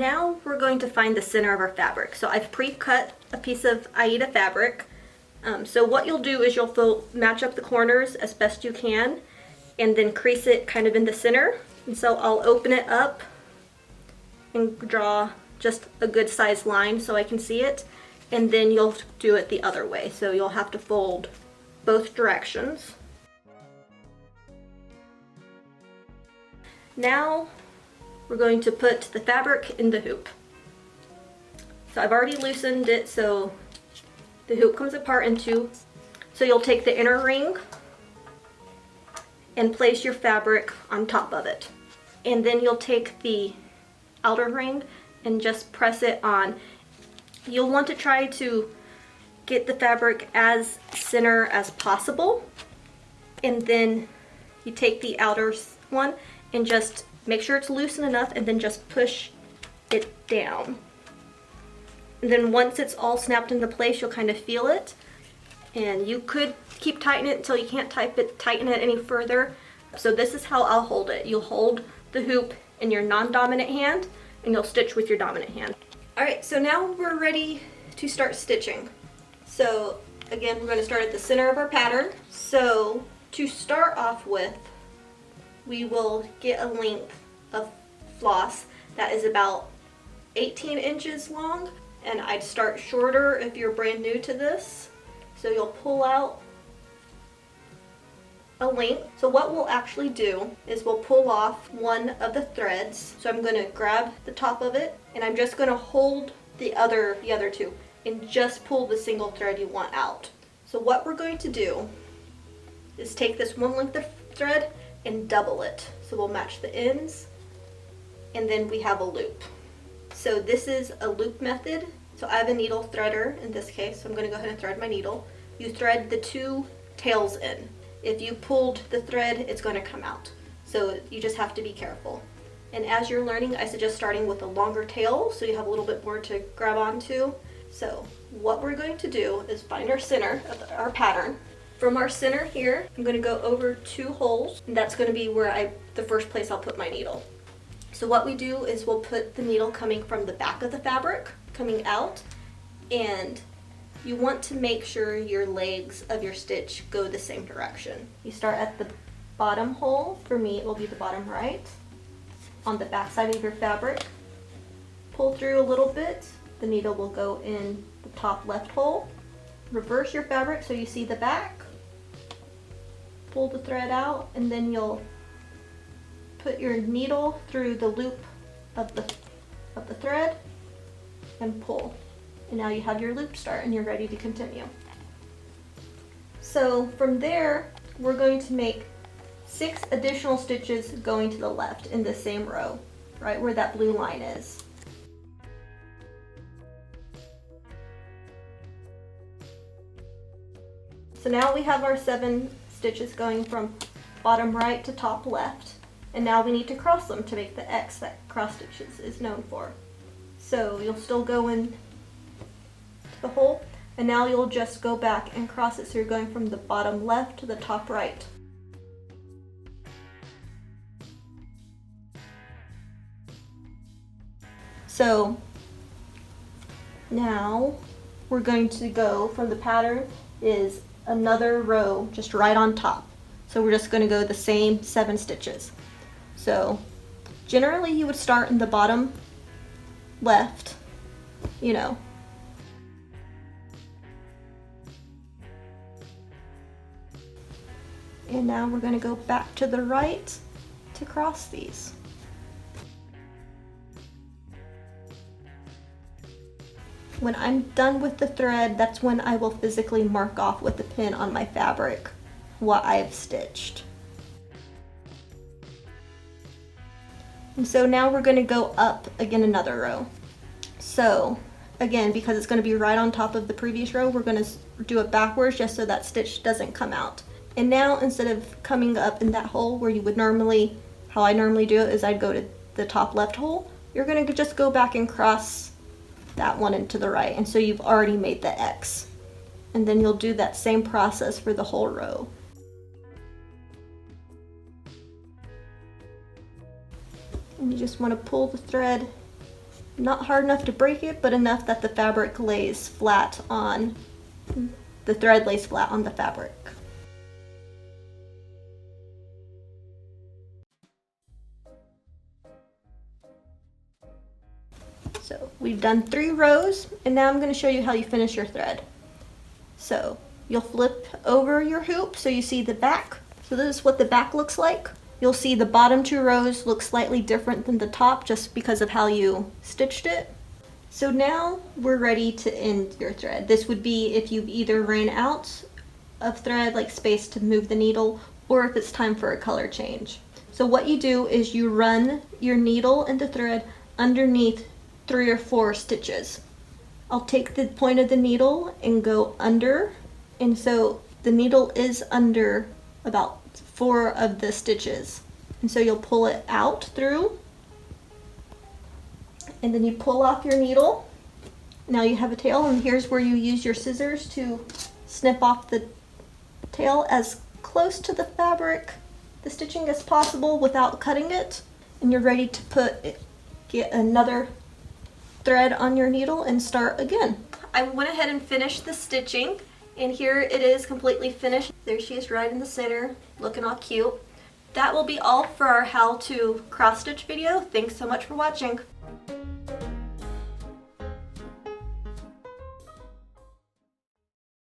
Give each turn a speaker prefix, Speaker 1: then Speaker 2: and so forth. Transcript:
Speaker 1: Now we're going to find the center of our fabric. So I've pre-cut a piece of Aida fabric. So what you'll do is you'll match up the corners as best you can and then crease it kind of in the center. And so I'll open it up and draw just a good sized line so I can see it. And then you'll do it the other way. So you'll have to fold both directions. Now we're going to put the fabric in the hoop. So I've already loosened it so the hoop comes apart in two. So you'll take the inner ring and place your fabric on top of it. And then you'll take the outer ring and just press it on. You'll want to try to get the fabric as center as possible. And then you take the outer one and just make sure it's loosened enough and then just push it down. And then once it's all snapped into place, you'll kind of feel it. And you could keep tightening it until you can't tighten it any further. So this is how I'll hold it. You'll hold the hoop in your non-dominant hand and you'll stitch with your dominant hand. Alright, so now we're ready to start stitching. So again, we're going to start at the center of our pattern. So to start off with, we will get a length of floss that is about 18 inches long, and I'd start shorter if you're brand new to this. So you'll pull out a length. So what we'll actually do is we'll pull off one of the threads. So I'm going to grab the top of it and I'm just going to hold the other two and just pull the single thread you want out. So what we're going to do is take this one length of thread and double it. So we'll match the ends and then we have a loop. So this is a loop method. So I have a needle threader in this case, so I'm going to go ahead and thread my needle. You thread the two tails in. If you pulled the thread, it's going to come out. So you just have to be careful. And as you're learning, I suggest starting with a longer tail so you have a little bit more to grab onto. So what we're going to do is find our center of our pattern. From our center here, I'm going to go over 2 holes, and that's going to be where the first place I'll put my needle. So what we do is we'll put the needle coming from the back of the fabric, coming out, and you want to make sure your legs of your stitch go the same direction. You start at the bottom hole, for me it will be the bottom right, on the back side of your fabric. Pull through a little bit, the needle will go in the top left hole. Reverse your fabric so you see the back. Pull the thread out and then you'll put your needle through the loop of the thread and pull. And now you have your loop start and you're ready to continue. So from there, we're going to make 6 additional stitches going to the left in the same row, right where that blue line is. So now we have our 7 stitches going from bottom right to top left, and now we need to cross them to make the X that cross stitches is known for. So you'll still go in the hole, and now you'll just go back and cross it, so you're going from the bottom left to the top right. So now we're going to go from the pattern is another row just right on top. So we're just going to go the same 7 stitches. So generally you would start in the bottom left, you know. And now we're going to go back to the right to cross these. When I'm done with the thread, that's when I will physically mark off with the pin on my fabric what I've stitched. And so now we're going to go up again another row. So again, because it's going to be right on top of the previous row, we're going to do it backwards just so that stitch doesn't come out. And now instead of coming up in that hole where you would normally, how I normally do it is I'd go to the top left hole, you're going to just go back and cross that one into the right, and so you've already made the X. And then you'll do that same process for the whole row. And you just want to pull the thread Not hard enough to break it, but enough that the fabric lays flat on, the thread lays flat on the fabric. So we've done 3 rows, and now I'm going to show you how you finish your thread. So you'll flip over your hoop so you see the back. So this is what the back looks like. You'll see the bottom 2 rows look slightly different than the top just because of how you stitched it. So now we're ready to end your thread. This would be if you've either ran out of thread, like space to move the needle, or if it's time for a color change. So what you do is you run your needle and the thread underneath 3 or 4 stitches. I'll take the point of the needle and go under, and so the needle is under about 4 of the stitches. And so you'll pull it out through, and then you pull off your needle. Now you have a tail, and here's where you use your scissors to snip off the tail as close to the fabric, the stitching as possible without cutting it. And you're ready to get another thread on your needle and start again. I went ahead and finished the stitching, and here it is completely finished. There she is right in the center, looking all cute. That will be all for our how to cross stitch video. Thanks so much for watching.